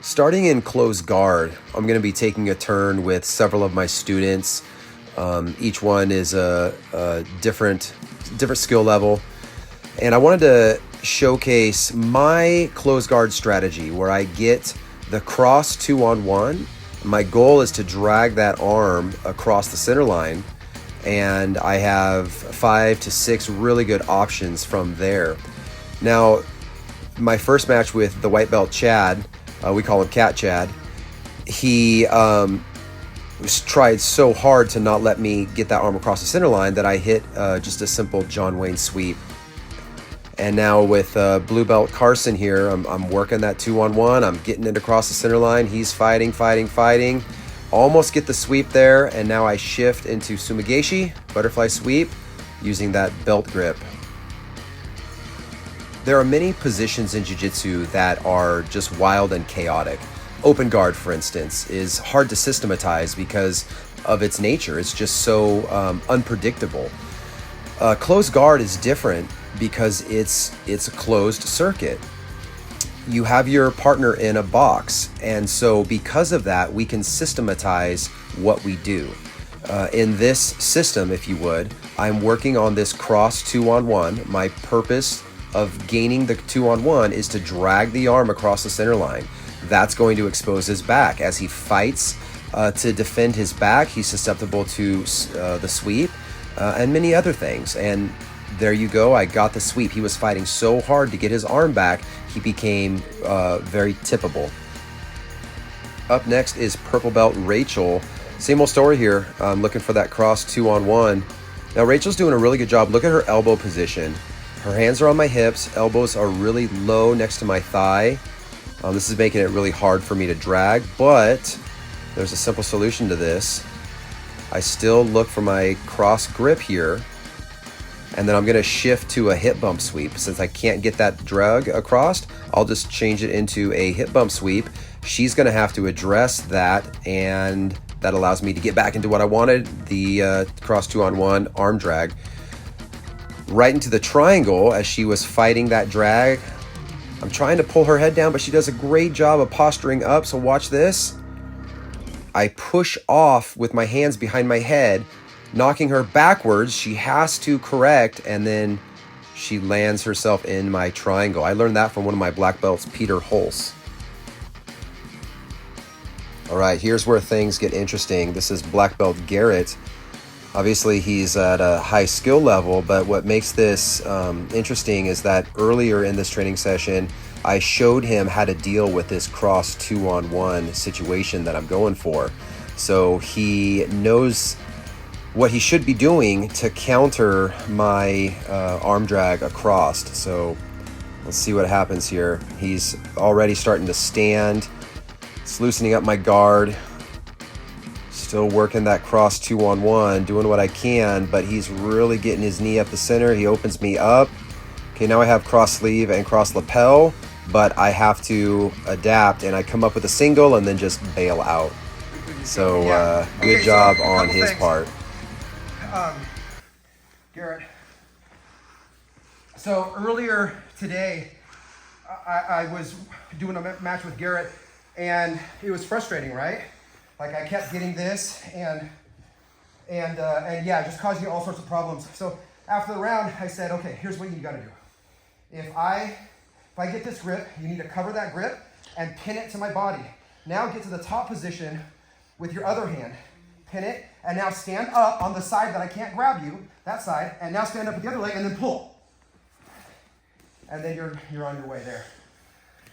Starting in close guard, I'm going to be taking a turn with several of my students. Each one is a different skill level. And I wanted to showcase my close guard strategy where I get the cross 2-on-1. My goal is to drag that arm across the center line, and I have 5 to 6 really good options from there. Now, my first match with the white belt Chad, we call him Cat Chad, he tried so hard to not let me get that arm across the center line that I hit just a simple John Wayne sweep. And now with blue belt Carson here, I'm working that 2-on-1. I'm getting it across the center line. He's fighting. Almost get the sweep there, and now I shift into Sumigaeshi, butterfly sweep, using that belt grip. There are many positions in jiu-jitsu that are just wild and chaotic. Open guard, for instance, is hard to systematize because of its nature. It's just so unpredictable. Closed guard is different because it's a closed circuit. You have your partner in a box, and so because of that, we can systematize what we do. In this system, if you would, I'm working on this cross 2-on-1. My purpose of gaining the 2-on-1 is to drag the arm across the center line. That's going to expose his back. As he fights to defend his back, he's susceptible to the sweep and many other things. And there you go, I got the sweep. He was fighting so hard to get his arm back, he became very tippable. Up next is purple belt Rachel. Same old story here. I'm looking for that cross 2-on-1. Now Rachel's doing a really good job. Look at her elbow position. Her hands are on my hips, elbows are really low next to my thigh. This is making it really hard for me to drag, but there's a simple solution to this. I still look for my cross grip here, and then I'm gonna shift to a hip bump sweep. Since I can't get that drag across, I'll just change it into a hip bump sweep. She's gonna have to address that, and that allows me to get back into what I wanted, the cross 2-on-1 arm drag. Right into the triangle as she was fighting that drag. I'm trying to pull her head down, but she does a great job of posturing up, so watch this. I push off with my hands behind my head, knocking her backwards. She has to correct, and then she lands herself in my triangle. I learned that from one of my black belts, Peter Hulse. All right, here's where things get interesting. This is black belt Garrett. Obviously, he's at a high skill level, but what makes this interesting is that earlier in this training session, I showed him how to deal with this cross 2-on-1 situation that I'm going for. So he knows what he should be doing to counter my arm drag across. So let's see what happens here. He's already starting to stand. It's loosening up my guard. Still working that cross 2-on-1, doing what I can, but he's really getting his knee up the center. He opens me up. Okay, now I have cross sleeve and cross lapel, but I have to adapt, and I come up with a single and then just bail out. So good job on his part. Garrett, so earlier today, I was doing a match with Garrett, and it was frustrating, right? Like I kept getting this, and yeah, just causing you all sorts of problems. So after the round, I said, okay, here's what you got to do. If I get this grip, you need to cover that grip and pin it to my body. Now get to the top position with your other hand, pin it, and now stand up on the side that I can't grab you, that side, and now stand up with the other leg and then pull. And then you're on your way there.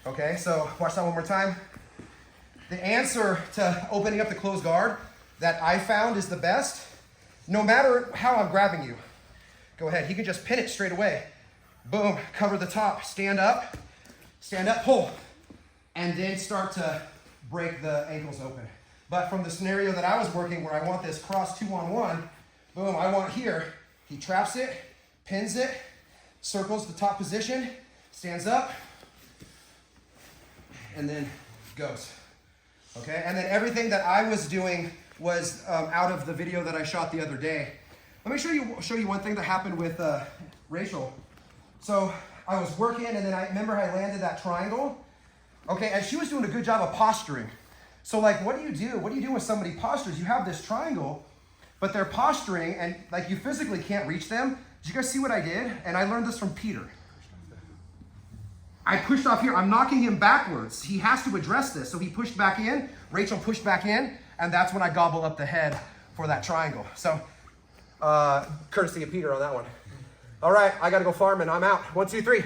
Okay, so watch that one more time. The answer to opening up the closed guard that I found is the best, no matter how I'm grabbing you. Go ahead, you can just pin it straight away. Boom, cover the top, stand up, pull, and then start to break the ankles open. But from the scenario that I was working where I want this cross 2-on-1, boom, I want here, he traps it, pins it, circles the top position, stands up, and then goes. Okay, and then everything that I was doing was out of the video that I shot the other day. Let me show you one thing that happened with Rachel. So I was working, and then I remember I landed that triangle, Okay, and she was doing a good job of posturing. So like, what do you do? What do you do when somebody postures? You have this triangle, but they're posturing and like you physically can't reach them. Did you guys see what I did? And I learned this from Peter. I pushed off here. I'm knocking him backwards. He has to address this. So he pushed back in. Rachel pushed back in. And that's when I gobble up the head for that triangle. So courtesy of Peter on that one. All right, I got to go farming. I'm out. 1, 2, 3.